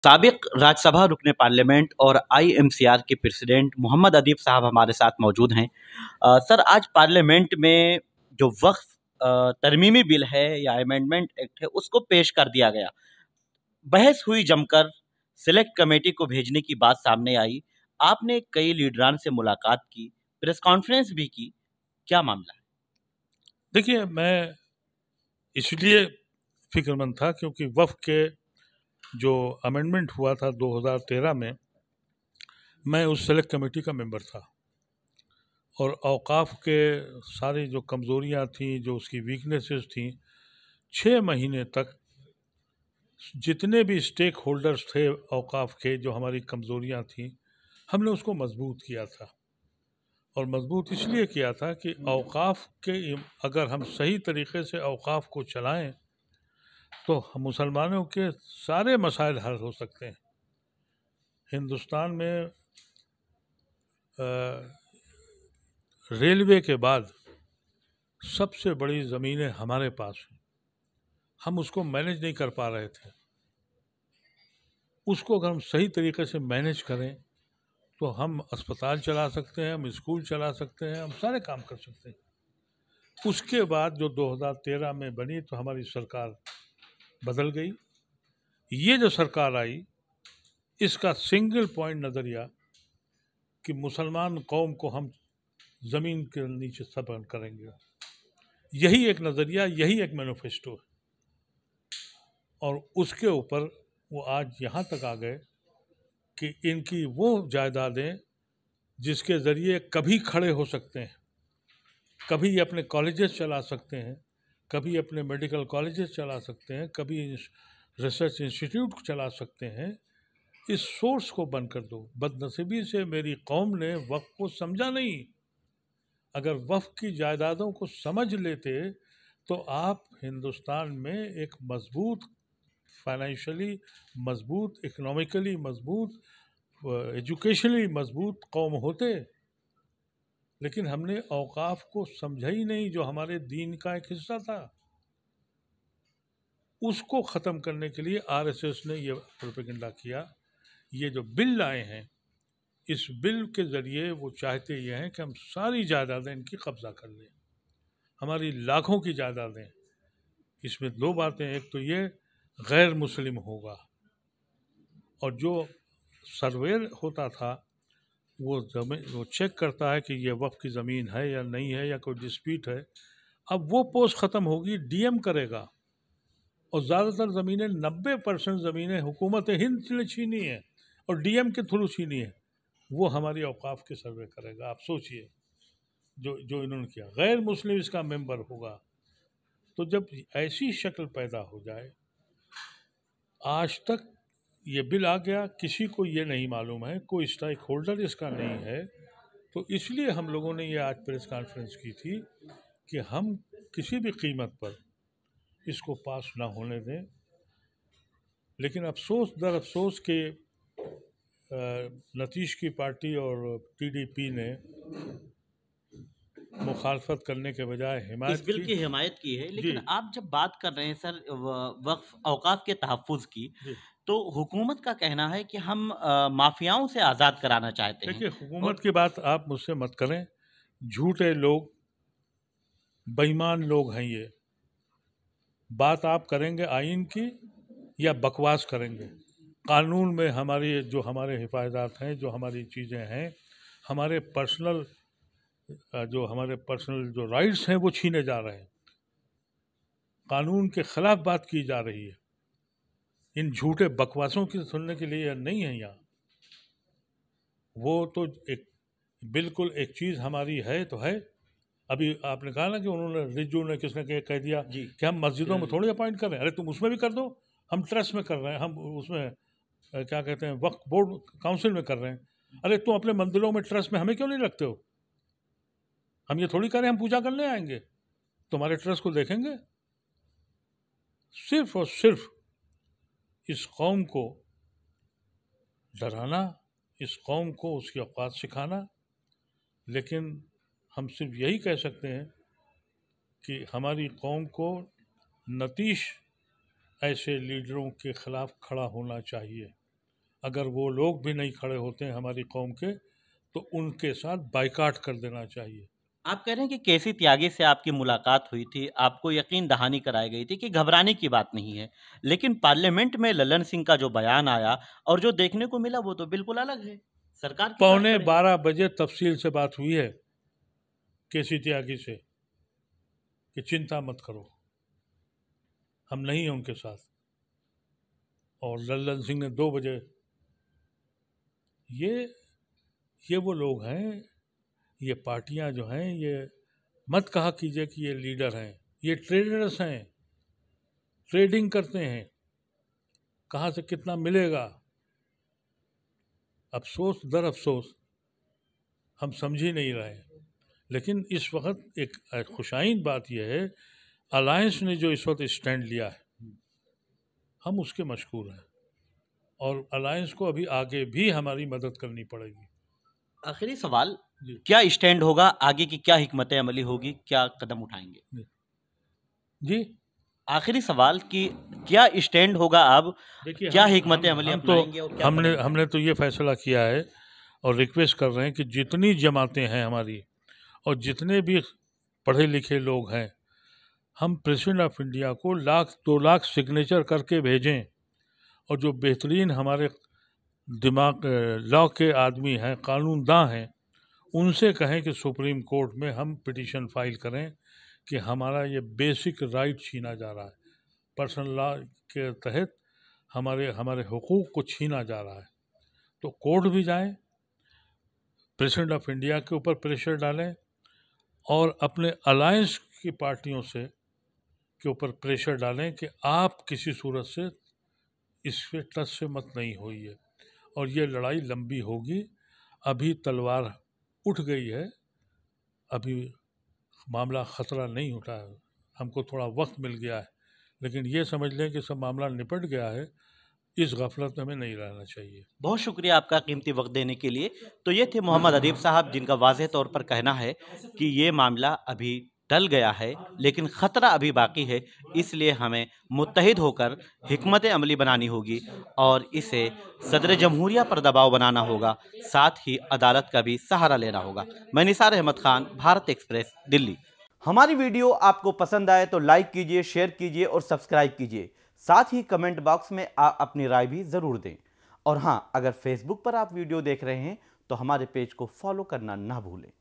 साबिक राज्यसभा रुकने पार्लियामेंट और आईएमसीआर के प्रेसिडेंट मोहम्मद अदीब साहब हमारे साथ मौजूद हैं। सर, आज पार्लियामेंट में जो वक्फ तरमीमी बिल है या अमेंडमेंट एक्ट है उसको पेश कर दिया गया। बहस हुई जमकर, सिलेक्ट कमेटी को भेजने की बात सामने आई। आपने कई लीडरान से मुलाकात की, प्रेस कॉन्फ्रेंस भी की, क्या मामला है? देखिए, मैं इसलिए फिक्रमंद था क्योंकि वफ़ के जो अमेंडमेंट हुआ था 2013 में, मैं उस सेलेक्ट कमेटी का मेंबर था और औकाफ के सारी जो कमज़ोरियाँ थीं, जो उसकी वीकनेसेस थीं, 6 महीने तक जितने भी स्टेक होल्डर्स थे औकाफ के, जो हमारी कमज़ोरियाँ थीं, हमने उसको मजबूत किया था। और मजबूत इसलिए किया था कि औकाफ के अगर हम सही तरीके से औकाफ को चलाएं तो मुसलमानों के सारे मसाइल हल हो सकते हैं। हिंदुस्तान में रेलवे के बाद सबसे बड़ी ज़मीनें हमारे पास हैं, हम उसको मैनेज नहीं कर पा रहे थे। उसको अगर हम सही तरीके से मैनेज करें तो हम अस्पताल चला सकते हैं, हम स्कूल चला सकते हैं, हम सारे काम कर सकते हैं। उसके बाद जो 2013 में बनी तो हमारी सरकार बदल गई। ये जो सरकार आई, इसका सिंगल पॉइंट नज़रिया कि मुसलमान कौम को हम ज़मीन के नीचे सफर करेंगे, यही एक नज़रिया, यही एक मैनिफेस्टो है। और उसके ऊपर वो आज यहाँ तक आ गए कि इनकी वो जायदादें जिसके ज़रिए कभी खड़े हो सकते हैं, कभी अपने कॉलेजेस चला सकते हैं, कभी अपने मेडिकल कॉलेजेस चला सकते हैं, कभी रिसर्च इंस्टीट्यूट चला सकते हैं, इस सोर्स को बंद कर दो। बदनसीबी से मेरी कौम ने वक्फ को समझा नहीं। अगर वक्फ की जायदादों को समझ लेते तो आप हिंदुस्तान में एक मजबूत, फाइनेंशियली मजबूत, इकोनॉमिकली मजबूत, एजुकेशनली मजबूत कौम होते। लेकिन हमने औकाफ को समझा ही नहीं, जो हमारे दीन का एक हिस्सा था। उसको ख़त्म करने के लिए आरएसएस ने ये प्रोपेगेंडा किया। ये जो बिल लाए हैं, इस बिल के ज़रिए वो चाहते ये हैं कि हम सारी जायदादें इनकी कब्ज़ा कर लें, हमारी लाखों की जायदादें। इसमें दो बातें, एक तो ये गैर मुस्लिम होगा, और जो सर्वेयर होता था वो ज़मीन वो चेक करता है कि ये वक्फ की ज़मीन है या नहीं है, या कोई डिस्प्यूट है। अब वो पोस्ट ख़त्म होगी, डीएम करेगा। और ज़्यादातर ज़मीनें, 90% ज़मीनें हुकूमत हिंद ने छीनी है और डीएम के थ्रू छीनी है। वो हमारी औकाफ के सर्वे करेगा। आप सोचिए, जो जो इन्होंने किया, गैर मुस्लिम इसका मेंबर होगा। तो जब ऐसी शक्ल पैदा हो जाए, आज तक ये बिल आ गया, किसी को ये नहीं मालूम है, कोई स्टेक होल्डर इसका नहीं है। तो इसलिए हम लोगों ने ये आज प्रेस कॉन्फ्रेंस की थी कि हम किसी भी कीमत पर इसको पास ना होने दें। लेकिन अफसोस दर अफसोस के नतीश की पार्टी और टीडीपी ने मुखालफत करने के बजाय इस हिमायत बिल की। की हिमायत की है, जी लेकिन आप जब बात कर रहे हैं सर वक्फ औकाफ के तहफ़्फ़ुज़ की, जी। तो हुकूमत का कहना है कि हम माफियाओं से आज़ाद कराना चाहते हैं। देखिए, हुकूमत और की बात आप मुझसे मत करें। झूठे लोग, बेईमान लोग हैं ये। बात आप करेंगे आइन की या बकवास करेंगे? कानून में हमारी जो हमारे हिफाजत हैं, जो हमारी चीज़ें हैं, हमारे पर्सनल जो राइट्स हैं वो छीने जा रहे हैं। कानून के ख़िलाफ़ बात की जा रही है। इन झूठे बकवासों की सुनने के लिए नहीं है यहाँ। वो तो एक बिल्कुल एक चीज़ हमारी है तो है। अभी आपने कहा ना कि उन्होंने, रिजू ने, किसने कह दिया जी, कि हम मस्जिदों में थोड़ी अपॉइंट कर रहे हैं। अरे तुम उसमें भी कर दो, हम ट्रस्ट में कर रहे हैं, हम उसमें क्या कहते हैं, वक्फ बोर्ड काउंसिल में कर रहे हैं। अरे तुम अपने मंदिरों में ट्रस्ट में हमें क्यों नहीं रखते हो? हम ये थोड़ी करें हम पूजा करने आएंगे, तुम्हारे ट्रस्ट को देखेंगे। सिर्फ और सिर्फ इस कौम को डराना, इस कौम को उसकी औकात सिखाना। लेकिन हम सिर्फ यही कह सकते हैं कि हमारी कौम को नतीश ऐसे लीडरों के ख़िलाफ़ खड़ा होना चाहिए। अगर वो लोग भी नहीं खड़े होते हैं हमारी कौम के, तो उनके साथ बाइकाट कर देना चाहिए। आप कह रहे हैं कि केसी त्यागी से आपकी मुलाकात हुई थी, आपको यकीन दहानी कराई गई थी कि घबराने की बात नहीं है, लेकिन पार्लियामेंट में ललन सिंह का जो बयान आया और जो देखने को मिला वो तो बिल्कुल अलग है। सरकार की बात करें। 11:15 तफसील से बात हुई है केसी त्यागी से कि चिंता मत करो, हम नहीं हैं उनके साथ। और लल्लन सिंह ने 2 बजे, ये वो लोग हैं, ये पार्टियां जो हैं, ये मत कहा कीजिए कि ये लीडर हैं, ये ट्रेडर्स हैं, ट्रेडिंग करते हैं, कहाँ से कितना मिलेगा। अफसोस दर अफसोस हम समझ ही नहीं रहे। लेकिन इस वक्त एक खुशाइन बात यह है, अलायंस ने जो इस वक्त स्टैंड लिया है, हम उसके मशकूर हैं, और अलायंस को अभी आगे भी हमारी मदद करनी पड़ेगी। आखिरी सवाल, क्या स्टैंड होगा, आगे की क्या हिकमत अमली होगी, क्या कदम उठाएंगे? जी, आखिरी सवाल कि क्या स्टैंड होगा अब, देखिए क्या हिकमत अमली हम अपनाएंगे और क्या हमने कदम हमने तो ये फैसला किया है और रिक्वेस्ट कर रहे हैं कि जितनी जमातें हैं हमारी और जितने भी पढ़े लिखे लोग हैं, हम प्रेसिडेंट ऑफ इंडिया को 1,00,000 2,00,000 सिग्नेचर करके भेजें, और जो बेहतरीन हमारे दिमाग लॉ के आदमी हैं, कानूनदां हैं, उनसे कहें कि सुप्रीम कोर्ट में हम पिटीशन फाइल करें कि हमारा ये बेसिक राइट छीना जा रहा है, पर्सनल लॉ के तहत हमारे हमारे हुकूक को छीना जा रहा है। तो कोर्ट भी जाएं, प्रेसिडेंट ऑफ इंडिया के ऊपर प्रेशर डालें, और अपने अलायंस की पार्टियों से के ऊपर प्रेशर डालें कि आप किसी सूरत से इसके टच से मत नहीं होइए, और ये लड़ाई लंबी होगी। अभी तलवार उठ गई है, अभी मामला ख़तरा नहीं उठा है, हमको थोड़ा वक्त मिल गया है, लेकिन ये समझ लें कि सब मामला निपट गया है। इस गफलत में हमें नहीं रहना चाहिए। बहुत शुक्रिया आपका कीमती वक्त देने के लिए। तो ये थे मोहम्मद अदीब साहब, जिनका वाज़ेह तौर पर कहना है कि ये मामला अभी टल गया है, लेकिन ख़तरा अभी बाकी है, इसलिए हमें मुत्तहिद होकर हिकमत अमली बनानी होगी और इसे सदर जमहूरिया पर दबाव बनाना होगा, साथ ही अदालत का भी सहारा लेना होगा। मैं निसार अहमद खान, भारत एक्सप्रेस, दिल्ली। हमारी वीडियो आपको पसंद आए तो लाइक कीजिए, शेयर कीजिए और सब्सक्राइब कीजिए। साथ ही कमेंट बॉक्स में आप अपनी राय भी ज़रूर दें। और हाँ, अगर फेसबुक पर आप वीडियो देख रहे हैं तो हमारे पेज को फॉलो करना ना भूलें।